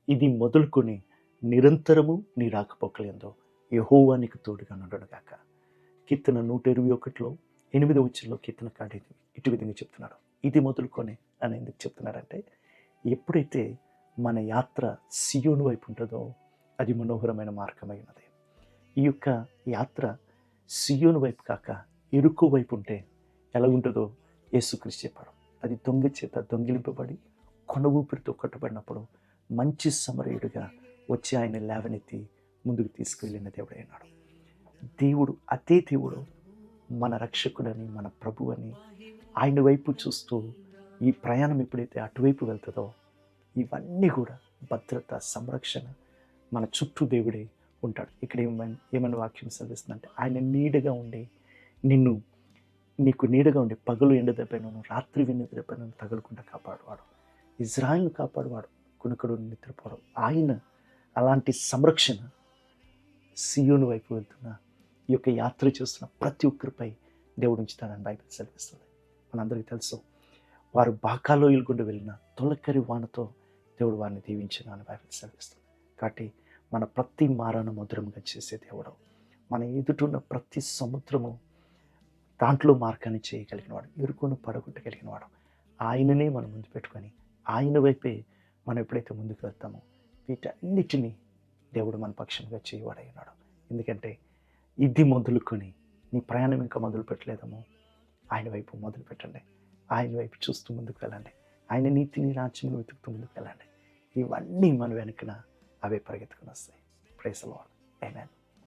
ఇది మొదలుకొని నిరంతరము నీ రాకపోకలేందో యెహోవా నీకు తోడుగా నుండునుగాక. కీర్తన 121లో 8వ వచనంలో కీర్తనకారుడు ఇటు విధంగా చెప్తున్నాడు. ఇది మొదలుకొని అని ఎందుకు చెప్తున్నాడంటే, ఎప్పుడైతే మన యాత్ర సియోను వైపు ఉంటుందో అది మనోహరమైన మార్గమై ఉన్నది. ఈ యొక్క యాత్ర సియోను వైపు కాక ఎరుకో వైపు ఉంటే ఎలా ఉంటుందో యేసుక్రీస్తు చెప్పాడు. అది దొంగ చేత దొంగిలింపబడి కొన ఊపిరితో కొట్టబడినప్పుడు మంచి సమరయుడిగా వచ్చి ఆయన లేవనెత్తి ముందుకు తీసుకువెళ్ళిన దేవుడు అయినాడు. దేవుడు అదే దేవుడు మన రక్షకుడని, మన ప్రభు అని ఆయన వైపు చూస్తూ ఈ ప్రయాణం ఎప్పుడైతే అటువైపు వెళ్తుందో ఇవన్నీ కూడా భద్రత, సంరక్షణ మన చుట్టూ దేవుడే ఉంటాడు. ఇక్కడ ఏమని వాక్యం సెలవిస్తుందంటే, ఆయన నీడగా ఉండి నీకు నీడగా ఉండి పగలు ఎండ దెబ్బను, రాత్రి వెన్నెల దెబ్బను తగలకుండా కాపాడువాడు. ఇజ్రాయెల్ను కాపాడువాడు, కునుకడు నిద్రపోవడం. ఆయన అలాంటి సంరక్షణ సియోను వైపు వెళ్తున్న ఈ యొక్క యాత్ర చేస్తున్న ప్రతి ఒక్కరిపై దేవుడు ఉంచుతాడని బైబిల్ సెలవిస్తుంది. మనందరికీ తెలుసు, వారు బాకాలోయల గుండా వెళ్ళిన తొలకరి వానతో దేవుడు వారిని దీవించిన అని బైబిల్ సెలవిస్తుంది. కాబట్టి మన ప్రతి మారాను మధురంగా చేసే దేవుడు, మన ఎదుటున్న ప్రతి సముద్రము దాంట్లో మార్గాన్ని చేయగలిగిన వాడు, ఇరుకును పడగొట్టగలిగిన వాడు ఆయననే మనం ముందు పెట్టుకొని ఆయన వైపే మనం ఎప్పుడైతే ముందుకు వెళ్తామో వీటన్నిటినీ దేవుడు మన పక్షంగా చేయవాడై ఉన్నాడు. ఎందుకంటే ఇది మొదలుకొని నీ ప్రయాణం ఇంకా మొదలు పెట్టలేదమో ఆయన వైపు మొదలు పెట్టండి. ఆయన వైపు చూస్తూ ముందుకు వెళ్ళండి. ఆయన నీతిని, రాజ్యమును వెతుకుతూ ముందుకు వెళ్ళండి. ఇవన్నీ మన వెనుకన అవే పరిగెత్తుకుని వస్తాయి. Praise the Lord. ఆమేన్.